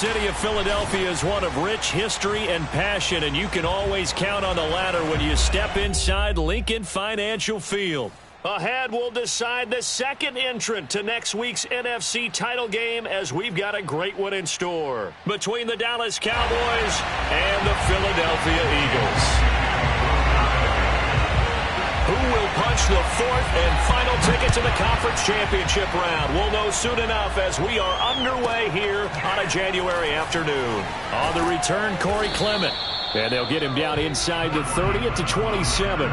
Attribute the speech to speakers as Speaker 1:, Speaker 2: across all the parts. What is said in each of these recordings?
Speaker 1: city of Philadelphia is one of rich history and passion, and you can always count on the latter when you step inside Lincoln Financial Field. Ahead, we'll decide the second entrant to next week's NFC title game, as we've got a great one in store between the Dallas Cowboys and the Philadelphia Eagles. Who will punch the fourth and final ticket to the conference championship round? We'll know soon enough as we are underway here on a January afternoon. On the return, Corey Clement. And they'll get him down inside the 30 at the 27.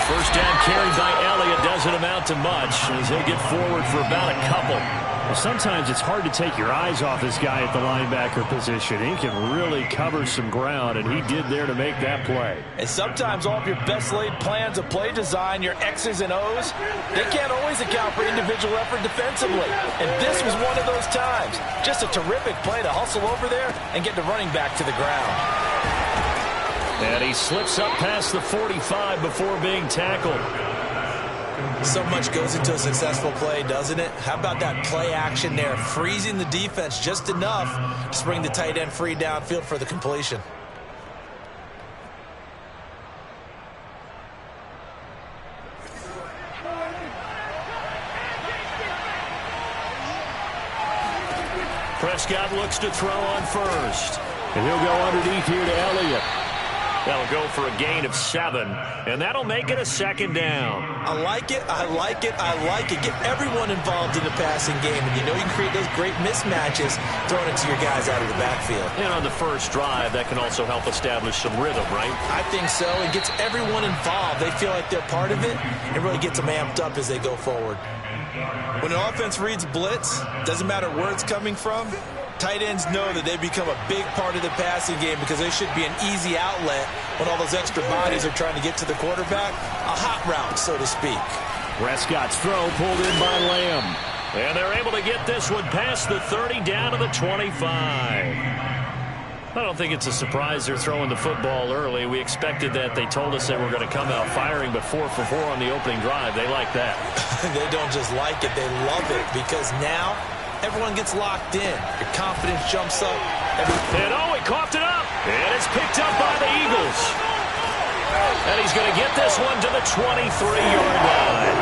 Speaker 1: First down carried by Elliott doesn't amount to much as he'll get forward for about a couple. Well, sometimes it's hard to take your eyes off this guy at the linebacker position. He can really cover some ground, and he did there to make that play.
Speaker 2: And sometimes all of your best laid plans of play design, your X's and O's, they can't always account for individual effort defensively. And this was one of those times. Just a terrific play to hustle over there and get the running back to the ground.
Speaker 1: And he slips up past the 45 before being tackled.
Speaker 3: So much goes into a successful play, doesn't it? How about that play action there, freezing the defense just enough to bring the tight end free downfield for the completion.
Speaker 1: Prescott looks to throw on first. And he'll go underneath here to Elliott. That'll go for a gain of 7, and that'll make it a second down.
Speaker 3: I like it, I like it, I like it. Get everyone involved in the passing game, and you know you can create those great mismatches throwing it to your guys out of the backfield.
Speaker 1: And on the first drive, that can also help establish some rhythm, right?
Speaker 3: I think so. It gets everyone involved. They feel like they're part of it. It really gets them amped up as they go forward. When an offense reads blitz, doesn't matter where it's coming from, tight ends know that they become a big part of the passing game because they should be an easy outlet when all those extra bodies are trying to get to the quarterback. A hot route, so to speak.
Speaker 1: Prescott's throw pulled in by Lamb. And they're able to get this one past the 30 down to the 25. I don't think it's a surprise they're throwing the football early. We expected that. They told us they were going to come out firing, but 4 for 4 on the opening drive. They like that.
Speaker 3: They don't just like it, they love it, because now everyone gets locked in. Your confidence jumps up.
Speaker 1: And he coughed it up. And it's picked up by the Eagles. And he's going to get this one to the 23-yard line.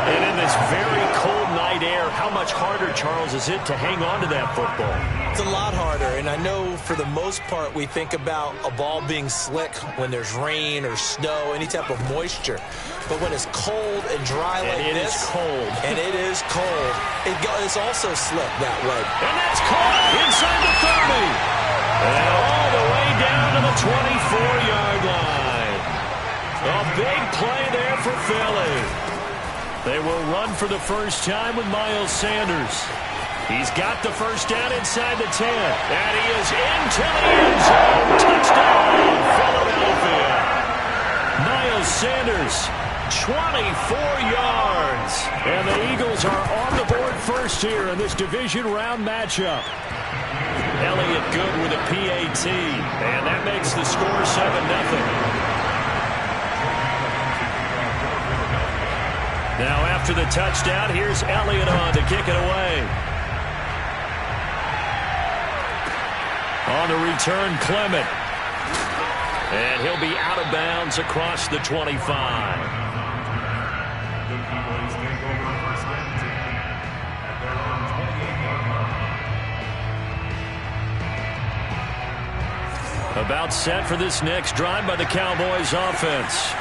Speaker 1: And in this very cold night air, how much harder, Charles, is it to hang on to that football?
Speaker 3: It's a lot harder, and I know for the most part we think about a ball being slick when there's rain or snow, any type of moisture. But when it's cold and dry like this,
Speaker 1: and it is cold,
Speaker 3: it's also slick that way.
Speaker 1: And that's caught inside the 30. And all the way down to the 24-yard line. A big play there for Philly. They will run for the first time with Miles Sanders. He's got the first down inside the 10. And he is into the end zone. Touchdown, Philadelphia. Miles Sanders, 24 yards. And the Eagles are on the board first here in this division round matchup. Elliott good with a PAT. And that makes the score 7-0. Now after the touchdown, here's Elliott on to kick it away. On the return, Clement. And he'll be out of bounds across the 25. About set for this next drive by the Cowboys offense.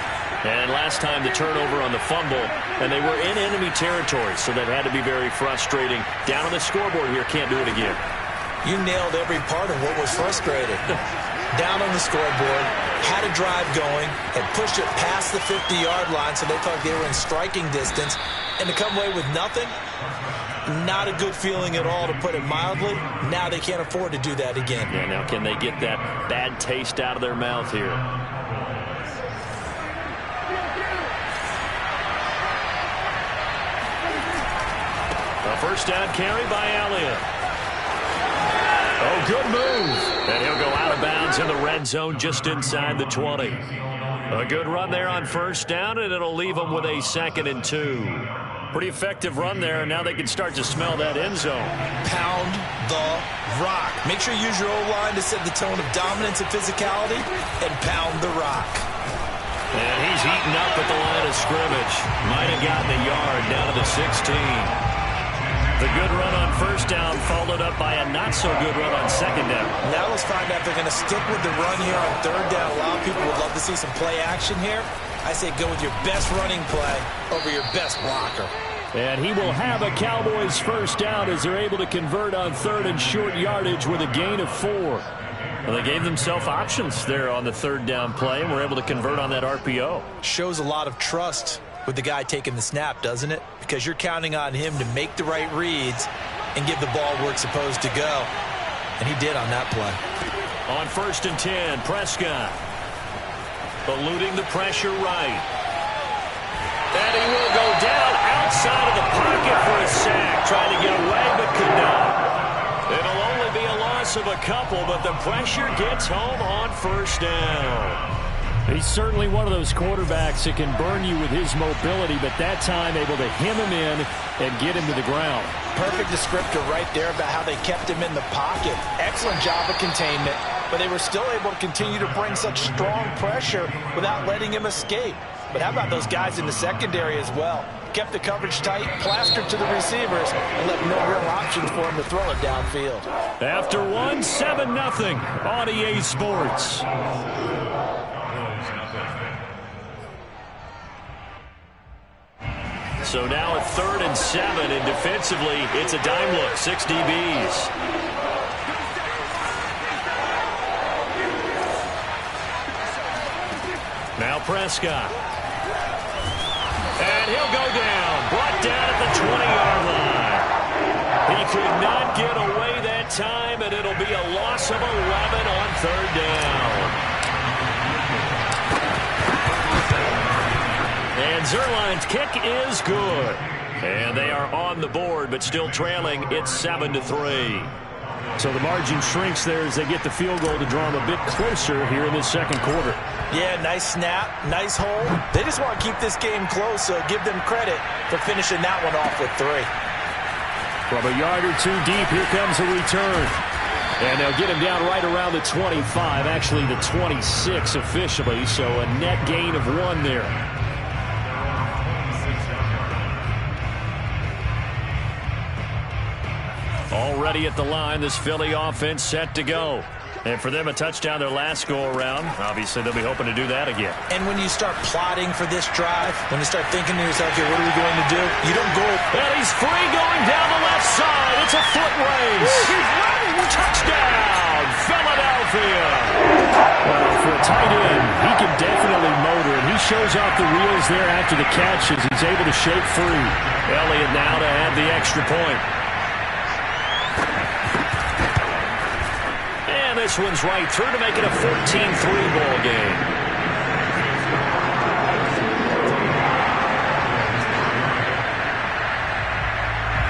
Speaker 1: And last time the turnover on the fumble, and they were in enemy territory, so that had to be very frustrating. Down on the scoreboard here, can't do it again.
Speaker 3: You nailed every part of what was frustrating. Down on the scoreboard, had a drive going, and pushed it past the 50-yard line, so they thought they were in striking distance, and to come away with nothing, not a good feeling at all, to put it mildly. Now they can't afford to do that again.
Speaker 1: Yeah, now can they get that bad taste out of their mouth here? A first down carry by Elliott. Oh, good move. And he'll go out of bounds in the red zone just inside the 20. A good run there on first down, and it'll leave them with a 2nd and 2. Pretty effective run there, and now they can start to smell that end zone.
Speaker 3: Pound the rock. Make sure you use your O-line to set the tone of dominance and physicality, and pound the rock.
Speaker 1: And he's heating up at the line of scrimmage. Might have gotten a yard down to the 16. The good run on first down followed up by a not-so-good run on second down.
Speaker 3: Now let's find out if they're going to stick with the run here on third down. A lot of people would love to see some play action here. I say go with your best running play over your best blocker.
Speaker 1: And he will have a Cowboys first down as they're able to convert on third and short yardage with a gain of 4. Well, they gave themselves options there on the third down play and were able to convert on that RPO.
Speaker 3: Shows a lot of trust with the guy taking the snap, doesn't it? Because you're counting on him to make the right reads and give the ball where it's supposed to go. And he did on that play.
Speaker 1: On 1st and 10, Prescott eluding the pressure right. And he will go down outside of the pocket for a sack. Trying to get away, but could not. It'll only be a loss of a couple, but the pressure gets home on first down. He's certainly one of those quarterbacks that can burn you with his mobility, but that time able to hem him in and get him to the ground.
Speaker 2: Perfect descriptor right there about how they kept him in the pocket. Excellent job of containment, but they were still able to continue to bring such strong pressure without letting him escape. But how about those guys in the secondary as well? Kept the coverage tight, plastered to the receivers, and left no real options for him to throw it downfield.
Speaker 1: After one, 7-0 on EA Sports. So now at 3rd and 7, and defensively, it's a dime look, 6 DBs. Now Prescott. And he'll go down, brought down at the 20-yard line. He could not get away that time, and it'll be a loss of 11 on 3rd down. And Zerline's kick is good. And they are on the board, but still trailing. It's 7-3. So the margin shrinks there as they get the field goal to draw them a bit closer here in the second quarter.
Speaker 3: Yeah, nice snap, nice hold. They just want to keep this game close, so give them credit for finishing that one off with 3.
Speaker 1: From a yard or 2 deep, here comes a return. And they'll get him down right around the 25, actually the 26 officially, so a net gain of 1 there. Already at the line, this Philly offense set to go. And for them, a touchdown their last go-around. Obviously, they'll be hoping to do that again.
Speaker 3: And when you start plotting for this drive, when you start thinking to yourself, okay, what are we going to do? You don't go.
Speaker 1: And he's free going down the left side. It's a foot race. Touchdown, Philadelphia. Well, for a tight end, he can definitely motor, and he shows off the wheels there after the catch as he's able to shake free. Elliott now to add the extra point. And this one's right through to make it a 14-3 ball game.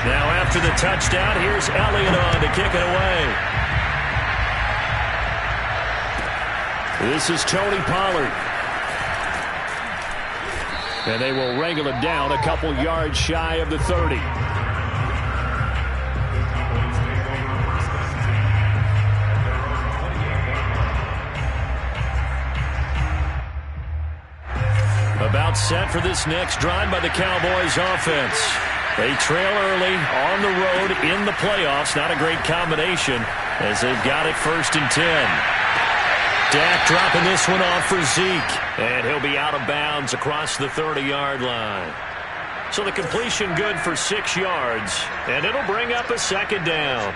Speaker 1: Now after the touchdown, here's Elliott on to kick it away. This is Tony Pollard. And they will wrangle him down a couple yards shy of the 30. About set for this next drive by the Cowboys offense. They trail early on the road in the playoffs. Not a great combination as they've got it 1st and 10. Dak dropping this one off for Zeke. And he'll be out of bounds across the 30-yard line. So the completion good for 6 yards. And it'll bring up a 2nd down.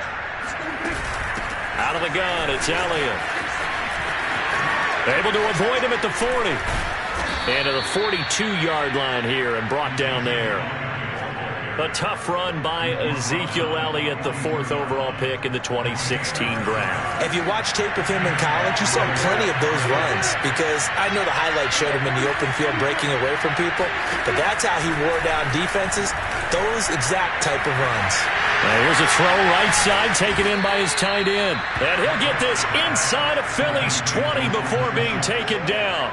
Speaker 1: Out of the gun, it's Elliott. Able to avoid him at the 40. And to the 42-yard line here and brought down there. A tough run by Ezekiel Elliott, the 4th overall pick in the 2016 draft.
Speaker 2: If you watch tape of him in college, you saw plenty of those runs because I know the highlights showed him in the open field breaking away from people, but that's how he wore down defenses, those exact type of runs.
Speaker 1: Now here's a throw right side taken in by his tight end. And he'll get this inside of Philly's 20 before being taken down.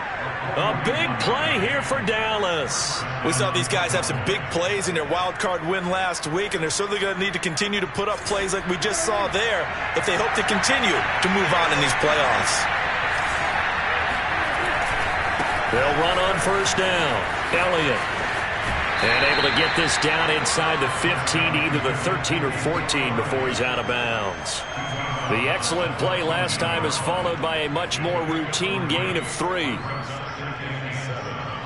Speaker 1: A big play here for Dallas.
Speaker 3: We saw these guys have some big plays in their wild card win last week, and they're certainly going to need to continue to put up plays like we just saw there if they hope to continue to move on in these playoffs.
Speaker 1: They'll run on first down. Elliott. And able to get this down inside the 15, either the 13 or 14 before he's out of bounds. The excellent play last time is followed by a much more routine gain of 3.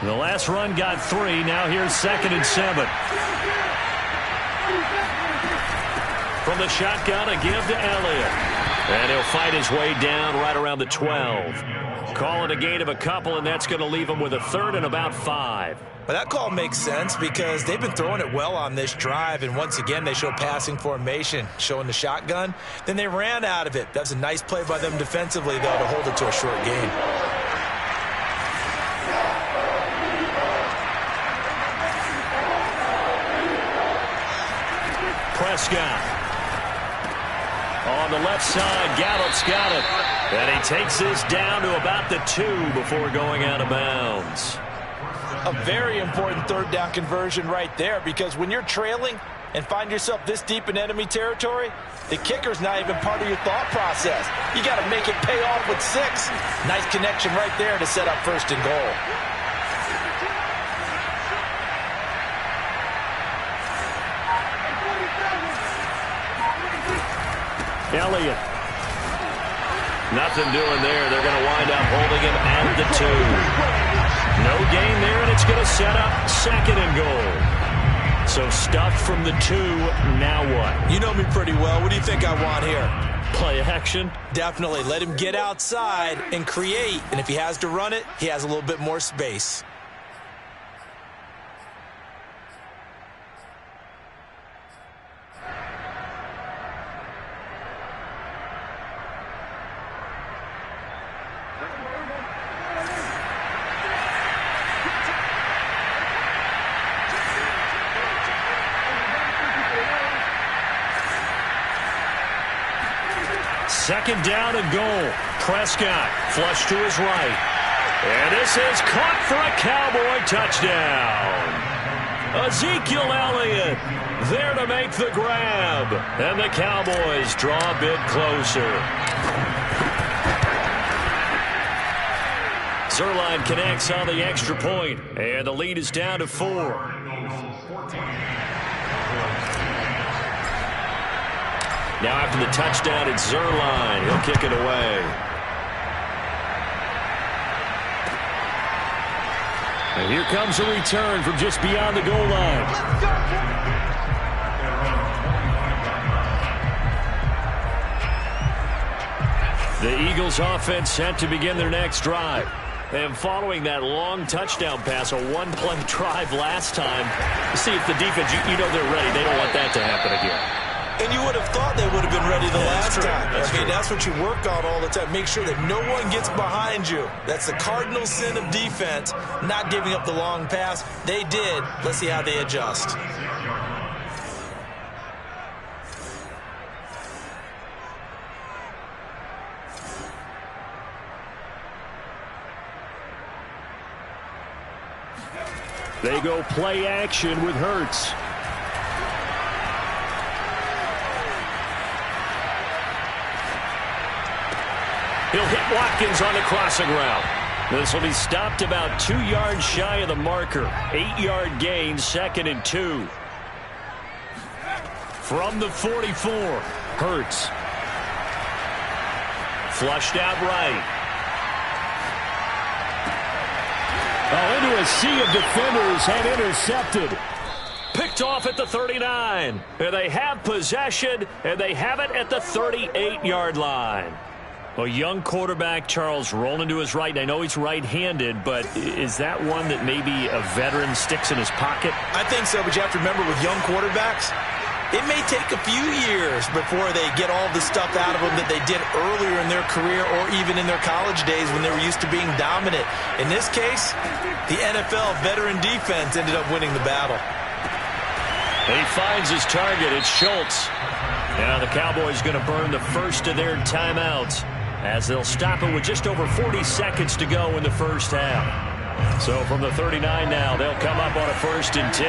Speaker 1: The last run got 3. Now here's 2nd and 7. From the shotgun, a give to Elliott. And he'll fight his way down right around the 12. Call it a gain of a couple, and that's going to leave him with a 3rd and about 5.
Speaker 3: But that call makes sense because they've been throwing it well on this drive, and once again they show passing formation, showing the shotgun. Then they ran out of it. That's a nice play by them defensively, though, to hold it to a short gain.
Speaker 1: Prescott. On the left side, Gallup's got it. And he takes this down to about the 2 before going out of bounds.
Speaker 2: A very important 3rd down conversion right there, because when you're trailing and find yourself this deep in enemy territory, the kicker's not even part of your thought process. You got to make it pay off with 6. Nice connection right there to set up 1st and goal.
Speaker 1: Elliott. Nothing doing there. They're going to wind up holding him at the 2. No gain there, and it's going to set up 2nd and goal. So stuffed from the 2. Now what?
Speaker 3: You know me pretty well. What do you think I want here?
Speaker 1: Play action?
Speaker 3: Definitely. Let him get outside and create. And if he has to run it, he has a little bit more space.
Speaker 1: Second down and goal. Prescott flush to his right. And this is caught for a Cowboy touchdown. Ezekiel Elliott there to make the grab. And the Cowboys draw a bit closer. Zuerlein connects on the extra point, and the lead is down to 4. Now after the touchdown, it's Zuerlein. He'll kick it away. And here comes a return from just beyond the goal line. The Eagles offense set to begin their next drive. And following that long touchdown pass, a one-play drive last time, see if the defense, you know they're ready. They don't want that to happen again.
Speaker 3: And you would have thought they would have been ready the last time. That's what you work on all the time. Make sure that no one gets behind you. That's the cardinal sin of defense, not giving up the long pass. They did. Let's see how they adjust.
Speaker 1: They go play action with Hurts. He'll hit Watkins on the crossing route. This will be stopped about 2 yards shy of the marker. 8-yard gain, 2nd and 2. From the 44, Hurts. Flushed out right. Into a sea of defenders and intercepted. Picked off at the 39. And they have possession, and they have it at the 38-yard line. A young quarterback, Charles, rolling to his right. I know he's right-handed, but is that one that maybe a veteran sticks in his pocket?
Speaker 3: I think so, but you have to remember with young quarterbacks, it may take a few years before they get all the stuff out of them that they did earlier in their career or even in their college days when they were used to being dominant. In this case, the NFL veteran defense ended up winning the battle.
Speaker 1: He finds his target. It's Schultz. Now the Cowboys going to burn the first of their timeouts as they'll stop it with just over 40 seconds to go in the first half. So from the 39 now, they'll come up on a 1st and 10.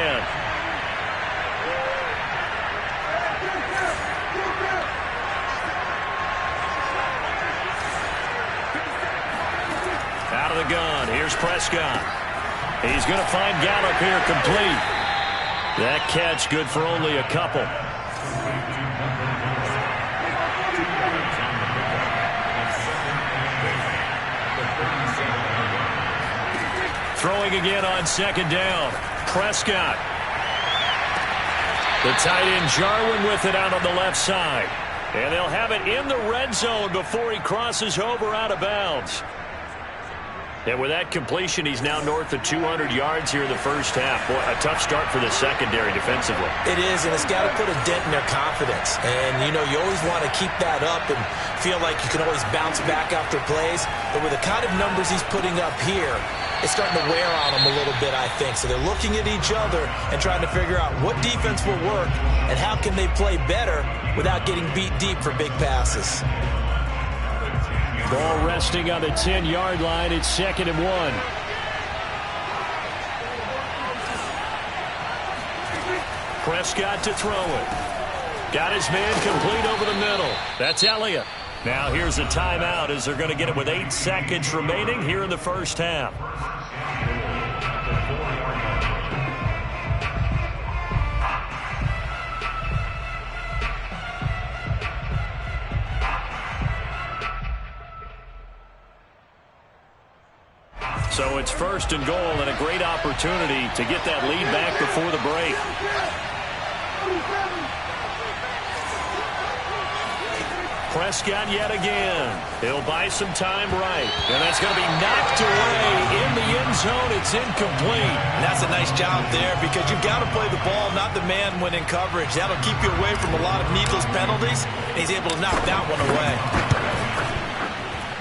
Speaker 1: Out of the gun, here's Prescott. He's going to find Gallup here complete. That catch good for only a couple. Throwing again on 2nd down. Prescott. The tight end Jarwin with it out on the left side. And they'll have it in the red zone before he crosses over out of bounds. And with that completion, he's now north of 200 yards here in the first half. Boy, a tough start for the secondary defensively.
Speaker 3: It is, and it's got to put a dent in their confidence. And, you know, you always want to keep that up and feel like you can always bounce back after plays. But with the kind of numbers he's putting up here, it's starting to wear on them a little bit, I think. So they're looking at each other and trying to figure out what defense will work and how can they play better without getting beat deep for big passes.
Speaker 1: Ball resting on the 10-yard line. It's 2nd and 1. Prescott to throw it. Got his man complete over the middle. That's Elliott. Now here's a timeout as they're going to get it with 8 seconds remaining here in the first half. So it's 1st and goal and a great opportunity to get that lead back before the break. Prescott yet again. He'll buy some time right. And that's going to be knocked away in the end zone. It's incomplete.
Speaker 3: And that's a nice job there because you've got to play the ball, not the man when in coverage. That'll keep you away from a lot of needless penalties. And he's able to knock that one away.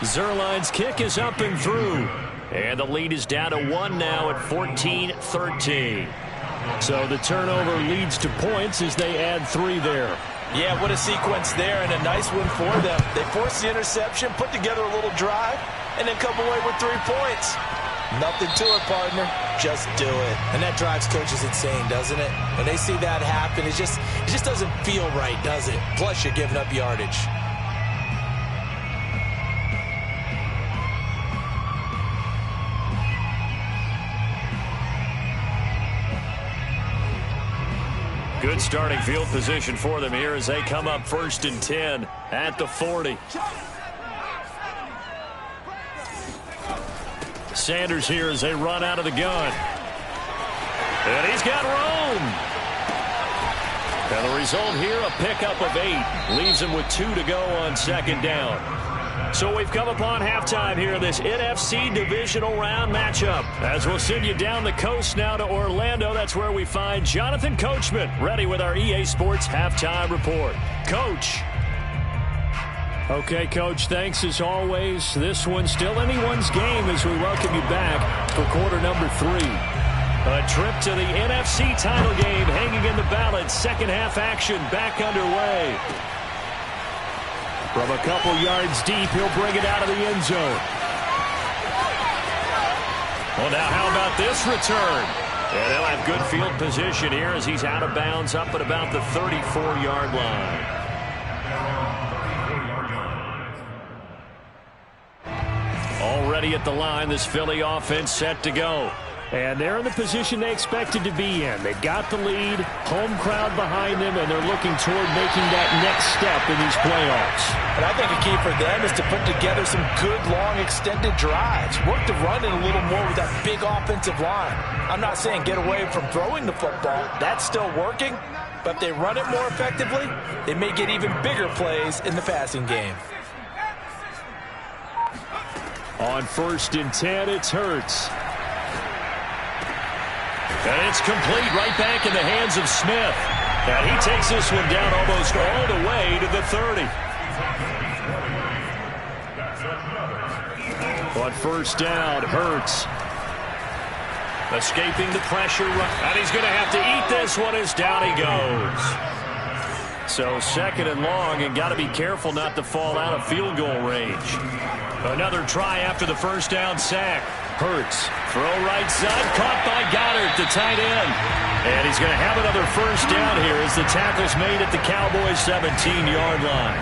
Speaker 1: Zerline's kick is up and through. And the lead is down to 1 now at 14-13. So the turnover leads to points as they add 3 there.
Speaker 3: Yeah, what a sequence there and a nice win for them. They forced the interception, put together a little drive, and then come away with 3 points. Nothing to it, partner. Just do it. And that drives coaches insane, doesn't it? When they see that happen, it just doesn't feel right, does it? Plus, you're giving up yardage.
Speaker 1: Good starting field position for them here as they come up 1st and 10 at the 40. Sanders here as they run out of the gun. And he's got room. And the result here, a pickup of 8. Leaves him with 2 to go on 2nd down. So we've come upon halftime here in this NFC divisional round matchup. As we'll send you down the coast now to Orlando, that's where we find Jonathan Coachman, ready with our EA Sports halftime report. Coach. Okay, Coach, thanks as always. This one's still anyone's game as we welcome you back for quarter number 3. A trip to the NFC title game hanging in the balance. Second half action back underway. From a couple yards deep, he'll bring it out of the end zone. Well, now how about this return? And they'll have good field position here as he's out of bounds up at about the 34-yard line. Already at the line, this Philly offense set to go. And they're in the position they expected to be in. They got the lead, home crowd behind them, and they're looking toward making that next step in these playoffs.
Speaker 3: And I think a key for them is to put together some good, long, extended drives. Work the run in a little more with that big offensive line. I'm not saying get away from throwing the football. That's still working. But if they run it more effectively, they may get even bigger plays in the passing game.
Speaker 1: On 1st and 10, it's Hurts. And it's complete right back in the hands of Smith. And he takes this one down almost all the way to the 30. On 1st down, Hurts. Escaping the pressure. And he's going to have to eat this one as down he goes. So 2nd and long, and got to be careful not to fall out of field goal range. Another try after the 1st down sack. Hurts, throw right side, caught by Goddard, the tight end. And he's going to have another 1st down here as the tackle's made at the Cowboys' 17-yard line.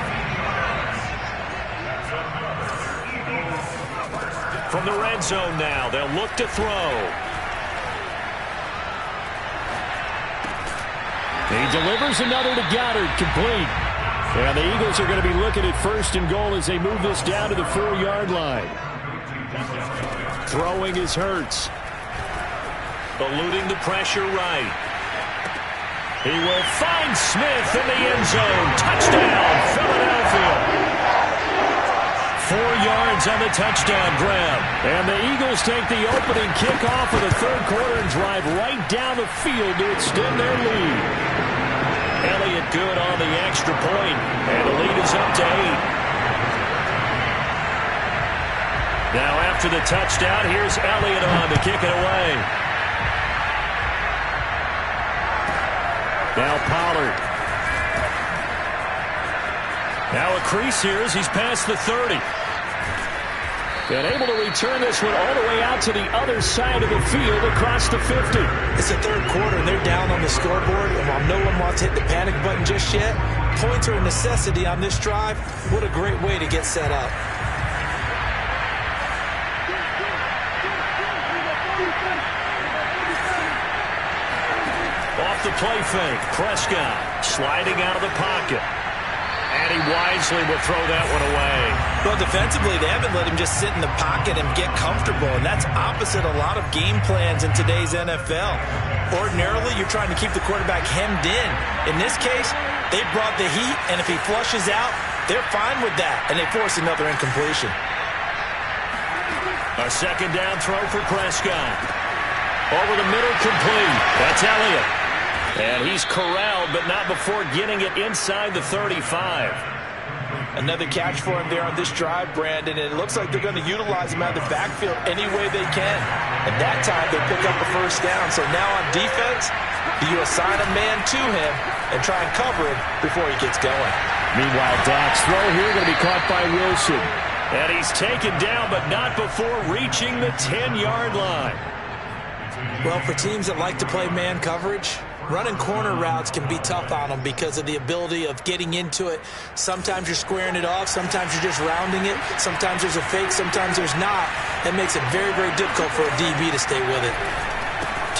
Speaker 1: From the red zone now, they'll look to throw. He delivers another to Goddard, complete. And the Eagles are going to be looking at 1st and goal as they move this down to the 4-yard line. Throwing is Hurts. Eluding the pressure right. He will find Smith in the end zone. Touchdown, Philadelphia. 4 yards on the touchdown grab. And the Eagles take the opening kickoff of the 3rd quarter and drive right down the field to extend their lead. Elliott good on the extra point, and the lead is up to 8. Now after the touchdown, here's Elliott on to kick it away. Now Pollard. Now a crease here as he's past the 30. And able to return this one all the way out to the other side of the field across the 50.
Speaker 2: It's the 3rd quarter, and they're down on the scoreboard. And while no one wants to hit the panic button just yet, points are a necessity on this drive. What a great way to get set up.
Speaker 1: Off the play fake, Prescott sliding out of the pocket. And he wisely will throw that one away.
Speaker 2: Well, defensively, they haven't let him just sit in the pocket and get comfortable, and that's opposite a lot of game plans in today's NFL. Ordinarily, you're trying to keep the quarterback hemmed in. In this case, they brought the heat, and if he flushes out, they're fine with that, and they force another incompletion.
Speaker 1: A 2nd down throw for Prescott. Over the middle, complete. That's Elliott. And he's corralled, but not before getting it inside the 35.
Speaker 2: Another catch for him there on this drive, Brandon, and it looks like they're going to utilize him out of the backfield any way they can. And that time, they pick up a 1st down. So now on defense, do you assign a man to him and try and cover him before he gets going?
Speaker 1: Meanwhile, Dak's throw here going to be caught by Wilson. And he's taken down, but not before reaching the 10-yard line.
Speaker 2: Well, for teams that like to play man coverage, running corner routes can be tough on them because of the ability of getting into it. Sometimes you're squaring it off. Sometimes you're just rounding it. Sometimes there's a fake. Sometimes there's not. That makes it very, very difficult for a DB to stay with it.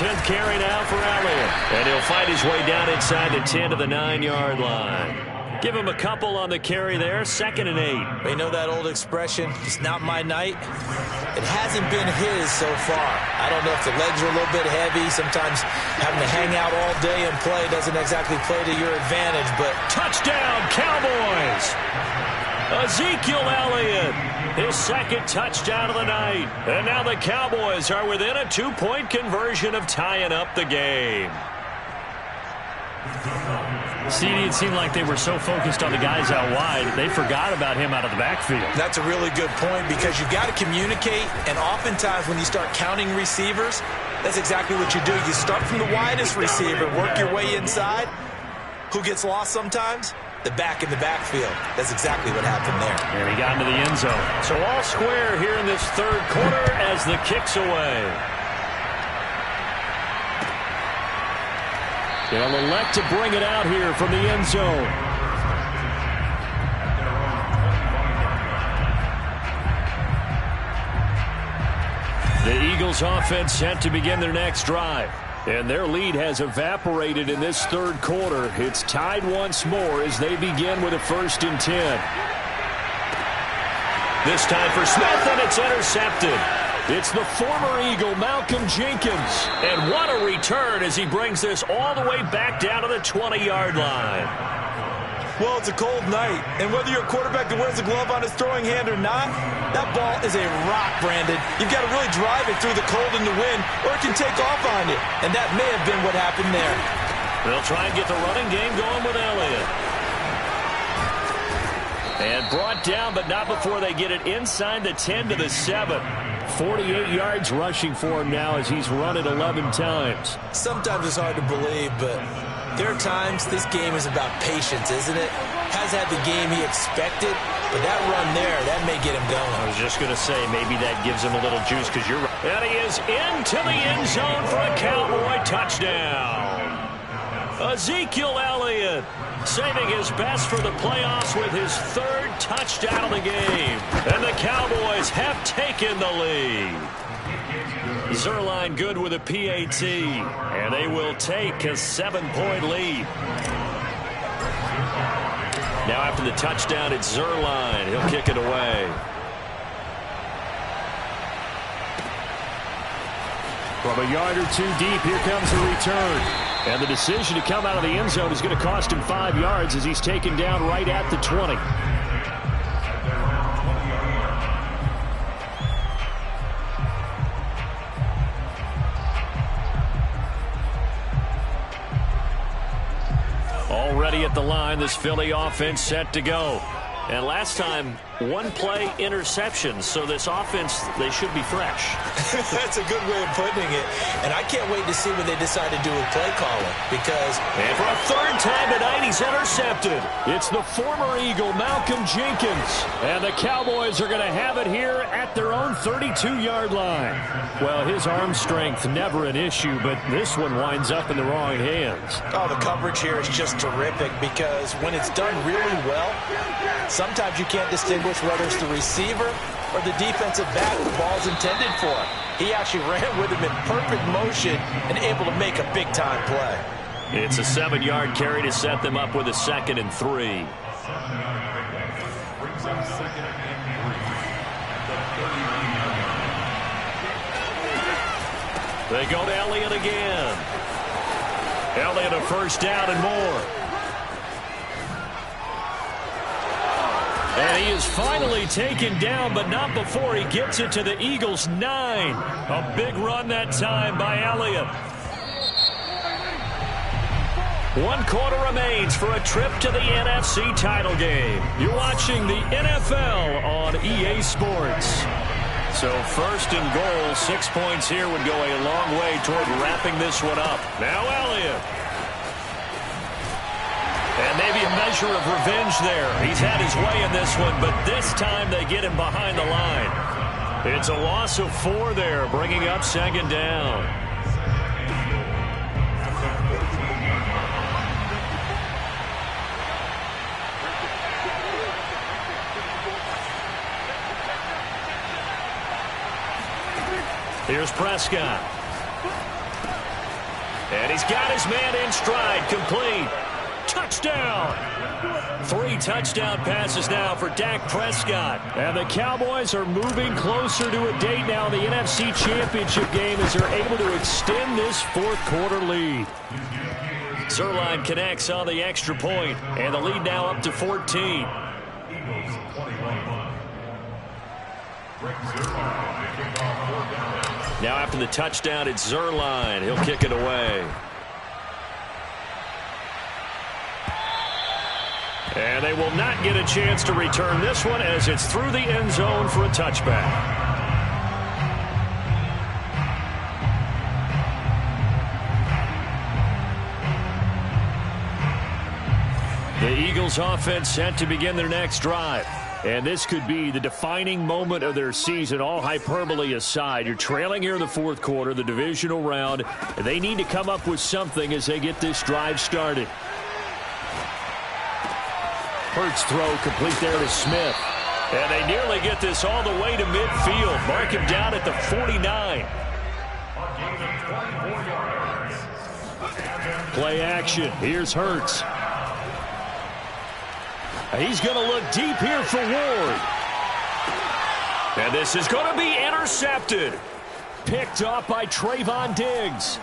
Speaker 1: 10th carry now for Elliott. And he'll fight his way down inside the 10 to the 9-yard line. Give him a couple on the carry there. 2nd and 8.
Speaker 2: We know that old expression, it's not my night. It hasn't been his so far. I don't know if the legs are a little bit heavy. Sometimes having to hang out all day and play doesn't exactly play to your advantage. But
Speaker 1: touchdown, Cowboys! Ezekiel Elliott, his 2nd touchdown of the night. And now the Cowboys are within a 2-point conversion of tying up the game. CD, it seemed like they were so focused on the guys out wide, they forgot about him out of the backfield.
Speaker 2: That's a really good point because you've got to communicate, and oftentimes when you start counting receivers, that's exactly what you do. You start from the widest receiver, work your way inside. Who gets lost sometimes? The back in the backfield. That's exactly what happened there.
Speaker 1: And he got into the end zone. So all square here in this 3rd quarter as the kick's away. They'll elect to bring it out here from the end zone. The Eagles offense set to begin their next drive. And their lead has evaporated in this 3rd quarter. It's tied once more as they begin with a 1st and 10. This time for Smith, and it's intercepted. It's the former Eagle, Malcolm Jenkins. And what a return as he brings this all the way back down to the 20-yard line.
Speaker 3: Well, it's a cold night, and whether you're a quarterback that wears a glove on his throwing hand or not, that ball is a rock, Brandon. You've got to really drive it through the cold and the wind, or it can take off on you, and that may have been what happened there.
Speaker 1: They'll try and get the running game going with Elliott. And brought down, but not before they get it inside the 10 to the 7. 48 yards rushing for him now as he's run it 11 times.
Speaker 3: Sometimes it's hard to believe, but there are times this game is about patience, isn't it? Has had the game he expected, but that run there, that may get him going.
Speaker 1: I was just going to say, maybe that gives him a little juice because you're right. And he is into the end zone for a Cowboy touchdown. Ezekiel Elliott saving his best for the playoffs with his third touchdown of the game. And the Cowboys have taken the lead. Zerline good with a PAT, and they will take a 7-point lead. Now after the touchdown, it's Zerline. He'll kick it away. From a yard or two deep, here comes the return. And the decision to come out of the end zone is going to cost him 5 yards as he's taken down right at the 20. Already at the line, this Philly offense set to go. And last time, one-play interception. So this offense, they should be fresh.
Speaker 3: That's a good way of putting it. And I can't wait to see what they decide to do with play calling. Because...
Speaker 1: And for a third time tonight, he's intercepted. It's the former Eagle, Malcolm Jenkins. And the Cowboys are going to have it here at their own 32-yard line. Well, his arm strength, never an issue, but this one winds up in the wrong hands.
Speaker 3: Oh, the coverage here is just terrific because when it's done really well, sometimes you can't distinguish whether it's the receiver or the defensive back the ball's intended for. He actually ran with him in perfect motion and able to make a big-time play.
Speaker 1: It's a 7-yard carry to set them up with a 2nd and 3. They go to Elliott again. Elliott a first down and more. And he is finally taken down, but not before he gets it to the Eagles' 9. A big run that time by Elliott. 1 quarter remains for a trip to the NFC title game. You're watching the NFL on EA Sports. So first and goal, 6 points here would go a long way toward wrapping this one up. Now Elliott. And maybe a measure of revenge there. He's had his way in this one, but this time they get him behind the line. It's a loss of 4 there, bringing up 2nd down. Here's Prescott. And he's got his man in stride, complete. Touchdown! 3 touchdown passes now for Dak Prescott. And the Cowboys are moving closer to a date now in the NFC Championship game as they're able to extend this 4th quarter lead. Zerline connects on the extra point, and the lead now up to 14. Now after the touchdown, it's Zerline. He'll kick it away. And they will not get a chance to return this one as it's through the end zone for a touchback. The Eagles offense set to begin their next drive. And this could be the defining moment of their season, all hyperbole aside. You're trailing here in the 4th quarter, the divisional round. They need to come up with something as they get this drive started. Hurts throw complete there to Smith. And they nearly get this all the way to midfield. Mark him down at the 49. Play action. Here's Hurts. He's going to look deep here for Ward. And this is going to be intercepted. Picked off by Trayvon Diggs.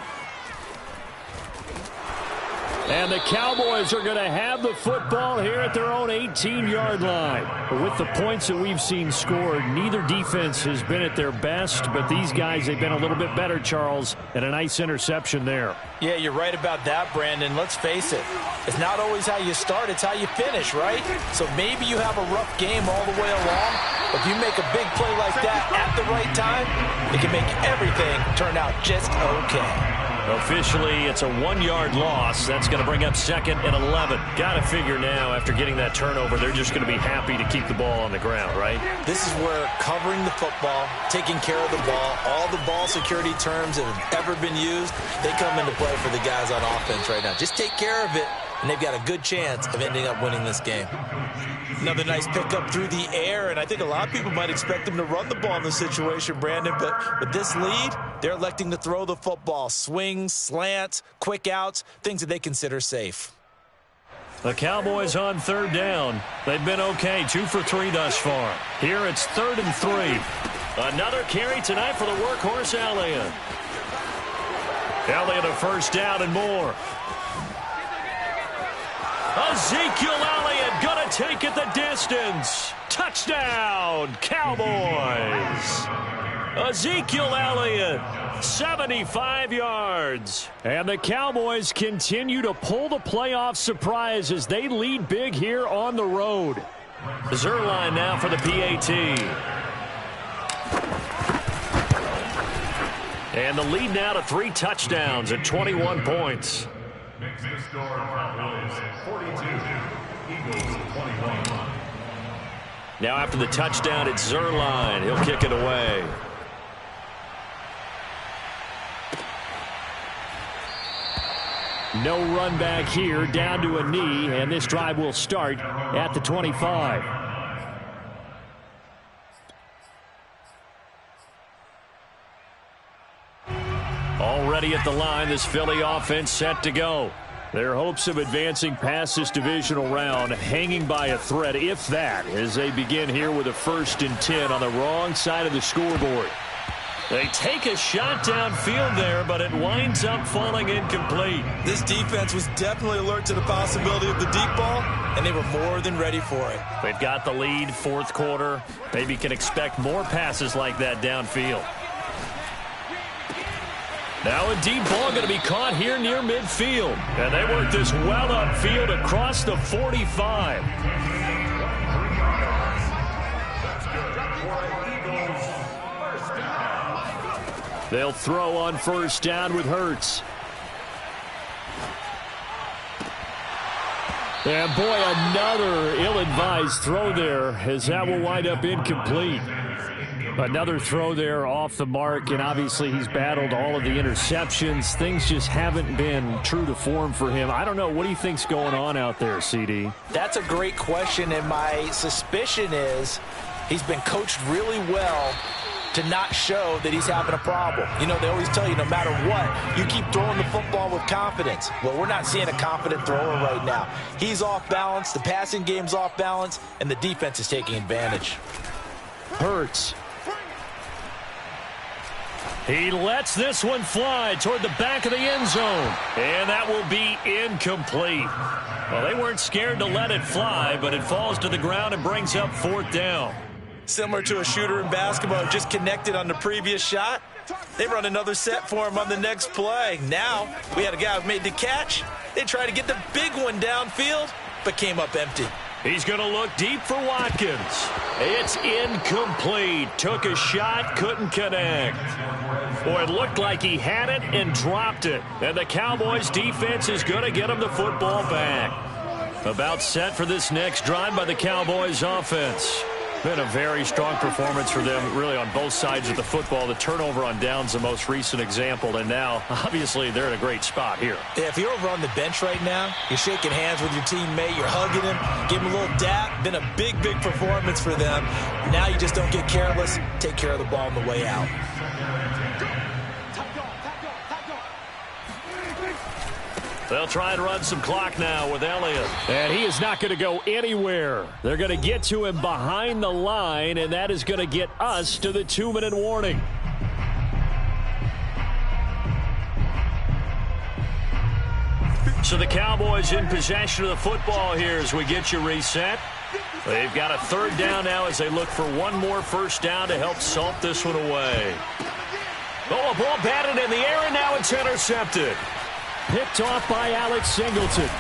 Speaker 1: And the Cowboys are going to have the football here at their own 18-yard line. With the points that we've seen scored, neither defense has been at their best, but these guys, they've been a little bit better, Charles, and a nice interception there.
Speaker 2: Yeah, you're right about that, Brandon. Let's face it. It's not always how you start, it's how you finish, right? So maybe you have a rough game all the way along, but if you make a big play like that at the right time, it can make everything turn out just okay.
Speaker 1: Officially, it's a 1-yard loss. That's going to bring up 2nd and 11. Got to figure now, after getting that turnover, they're just going to be happy to keep the ball on the ground, right?
Speaker 3: This is where covering the football, taking care of the ball, all the ball security terms that have ever been used, they come into play for the guys on offense right now. Just take care of it, and they've got a good chance of ending up winning this game. Another nice pickup through the air, and I think a lot of people might expect them to run the ball in this situation, Brandon, but with this lead, they're electing to throw the football. Swings, slants, quick outs, things that they consider safe.
Speaker 1: The Cowboys on 3rd down. They've been okay, 2 for 3 thus far. Here it's 3rd and 3. Another carry tonight for the workhorse Elliott. Elliott a first down and more. Ezekiel Elliott going to take it the distance. Touchdown, Cowboys. Ezekiel Elliott, 75 yards. And the Cowboys continue to pull the playoff surprise as they lead big here on the road. Zerline now for the PAT. And the lead now to 3 touchdowns at 21 points. Makes the score Cowboys 42, Eagles 21. Now after the touchdown, it's Zerline. He'll kick it away. No run back here, down to a knee, and this drive will start at the 25. Already at the line, this Philly offense set to go. Their hopes of advancing past this divisional round hanging by a thread, if that, as they begin here with a 1st and 10 on the wrong side of the scoreboard. They take a shot downfield there, but it winds up falling incomplete.
Speaker 3: This defense was definitely alert to the possibility of the deep ball, and they were more than ready for it.
Speaker 1: They've got the lead, 4th quarter. Maybe can expect more passes like that downfield. Now a deep ball going to be caught here near midfield. And they work this well upfield across the 45. They'll throw on 1st down with Hurts. And boy, another ill-advised throw there, as that will wind up incomplete. Another throw there off the mark, and obviously he's battled all of the interceptions. Things just haven't been true to form for him. I don't know. What do you think's going on out there, CD?
Speaker 2: That's a great question, and my suspicion is he's been coached really well to not show that he's having a problem. You know, they always tell you no matter what, you keep throwing the football with confidence. Well, we're not seeing a confident thrower right now. He's off balance, the passing game's off balance, and the defense is taking advantage.
Speaker 1: Hurts. He lets this one fly toward the back of the end zone. And that will be incomplete. Well, they weren't scared to let it fly, but it falls to the ground and brings up 4th down.
Speaker 3: Similar to a shooter in basketball, just connected on the previous shot. They run another set for him on the next play. Now, we had a guy who made the catch. They tried to get the big one downfield, but came up empty.
Speaker 1: He's going to look deep for Watkins. It's incomplete. Took a shot, couldn't connect. Boy, it looked like he had it and dropped it. And the Cowboys defense is going to get him the football back. About set for this next drive by the Cowboys offense. Been a very strong performance for them, really, on both sides of the football. The turnover on downs, the most recent example, and now, obviously, they're in a great spot here.
Speaker 3: Yeah, if you're over on the bench right now, you're shaking hands with your teammate, you're hugging him, give him a little dap. Been a big, big performance for them. Now you just don't get careless. Take care of the ball on the way out.
Speaker 1: They'll try and run some clock now with Elliott. And he is not going to go anywhere. They're going to get to him behind the line, and that is going to get us to the 2-minute warning. So the Cowboys in possession of the football here as we get you reset. They've got a third down now as they look for one more first down to help salt this one away. Oh, a ball batted in the air, and now it's intercepted.
Speaker 4: Picked off by Alex Singleton.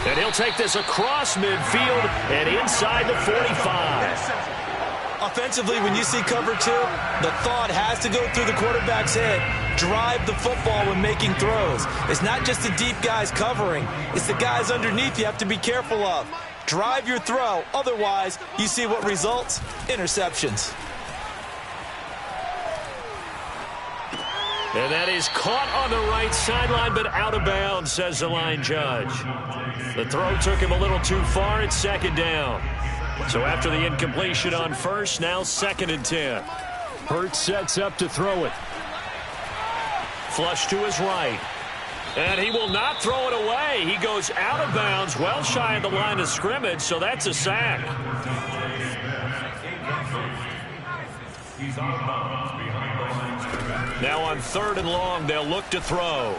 Speaker 1: And he'll take this across midfield and inside the 45.
Speaker 3: Offensively, when you see cover two, the thought has to go through the quarterback's head. Drive the football when making throws. It's not just the deep guys covering. It's the guys underneath you have to be careful of. Drive your throw. Otherwise, you see what results? Interceptions.
Speaker 1: And that is caught on the right sideline, but out of bounds, says the line judge. The throw took him a little too far. It's second down. So after the incompletion on first, now 2nd and 10.
Speaker 4: Hurts sets up to throw it.
Speaker 1: Flush to his right. And he will not throw it away. He goes out of bounds, well shy of the line of scrimmage, so that's a sack. Now on 3rd and long, they'll look to throw.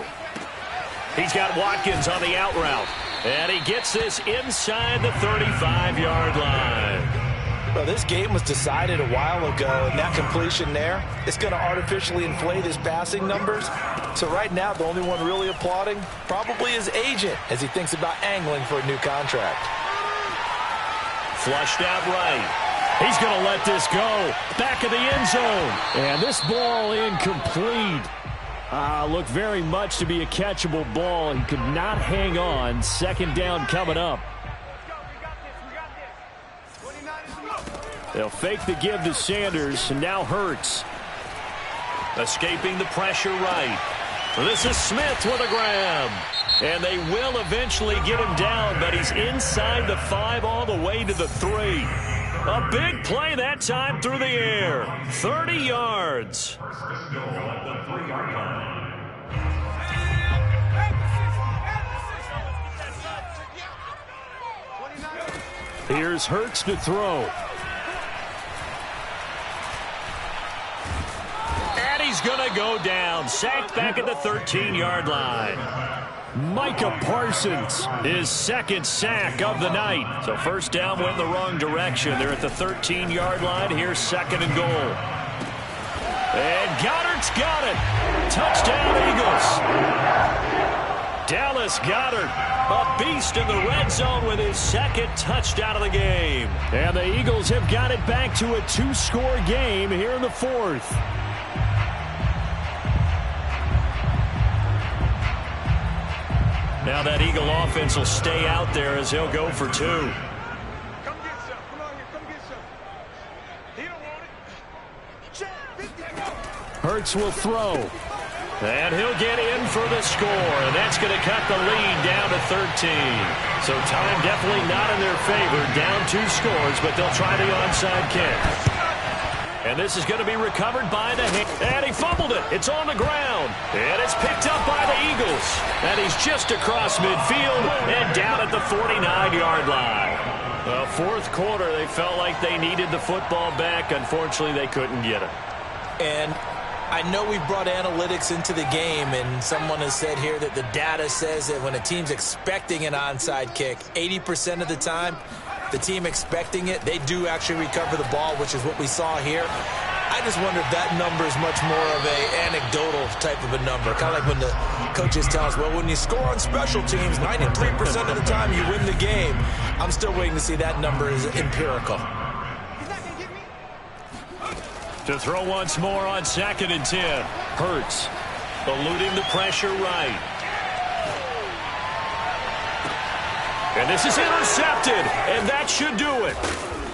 Speaker 1: He's got Watkins on the out route. And he gets this inside the 35-yard line.
Speaker 3: Well, this game was decided a while ago, and that completion there, it's going to artificially inflate his passing numbers. So right now, the only one really applauding probably his agent as he thinks about angling for a new contract.
Speaker 1: Flushed out right.
Speaker 4: He's going to let this go. Back of the end zone. And this ball incomplete. Looked very much to be a catchable ball. He could not hang on. 2nd down coming up. They'll fake the give to Sanders, and now Hurts.
Speaker 1: Escaping the pressure right. This is Smith with a grab. And they will eventually get him down, but he's inside the 5 all the way to the 3. A big play that time through the air. 30 yards.
Speaker 4: Here's Hurts to throw.
Speaker 1: And he's going to go down. Sacked back at the 13-yard line.
Speaker 4: Micah Parsons.
Speaker 1: His 2nd sack of the night. So first down went in the wrong direction. They're at the 13-yard line. Here's 2nd and goal. And Goddard's got it. Touchdown, Eagles. Dallas Goedert, a beast in the red zone with his 2nd touchdown of the game.
Speaker 4: And the Eagles have got it back to a 2-score game here in the 4th.
Speaker 1: Now that Eagle offense will stay out there as he'll go for 2.
Speaker 5: Come get some. Come on here. Come get some. He don't want it.
Speaker 4: Hurts will throw.
Speaker 1: And he'll get in for the score, and that's going to cut the lead down to 13. So time definitely not in their favor. Down 2 scores, but they'll try the onside kick. And this is going to be recovered by the hand. And he fumbled it. It's on the ground. And it's picked up by the Eagles. And he's just across midfield and down at the 49-yard line. Well, 4th quarter, they felt like they needed the football back. Unfortunately, they couldn't get it.
Speaker 3: And I know we brought analytics into the game, and someone has said here that the data says that when a team's expecting an onside kick, 80% of the time, the team expecting it, they do actually recover the ball, which is what we saw here. I just wonder if that number is much more of a anecdotal type of a number. Kind of like when the coaches tell us, well, when you score on special teams, 93% of the time you win the game. I'm still waiting to see that number is empirical.
Speaker 1: To throw once more on 2nd and 10. Hurts eluding the pressure right. And this is intercepted, and that should do it.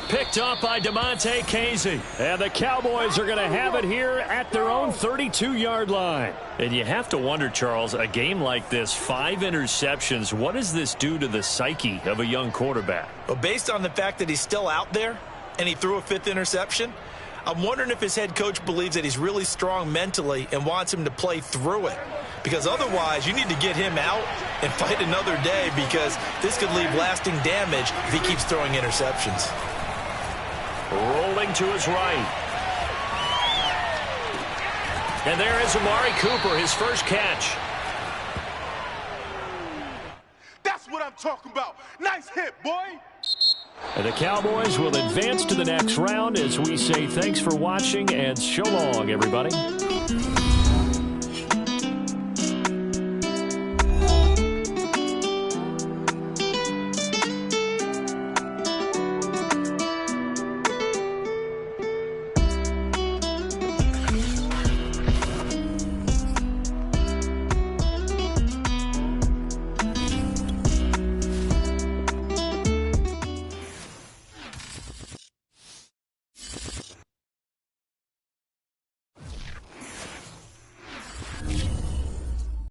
Speaker 1: Picked up by DeMonte Casey.
Speaker 4: And the Cowboys are going to have it here at their own 32-yard line.
Speaker 1: And you have to wonder, Charles, a game like this, 5 interceptions, what does this do to the psyche of a young quarterback?
Speaker 3: Well, based on the fact that he's still out there and he threw a 5th interception, I'm wondering if his head coach believes that he's really strong mentally and wants him to play through it. Because otherwise, you need to get him out and fight another day, because this could leave lasting damage if he keeps throwing interceptions.
Speaker 1: Rolling to his right. And there is Amari Cooper, his first catch.
Speaker 5: talking about. Nice hit, boy.
Speaker 4: And the Cowboys will advance to the next round as we say thanks for watching and so long, everybody.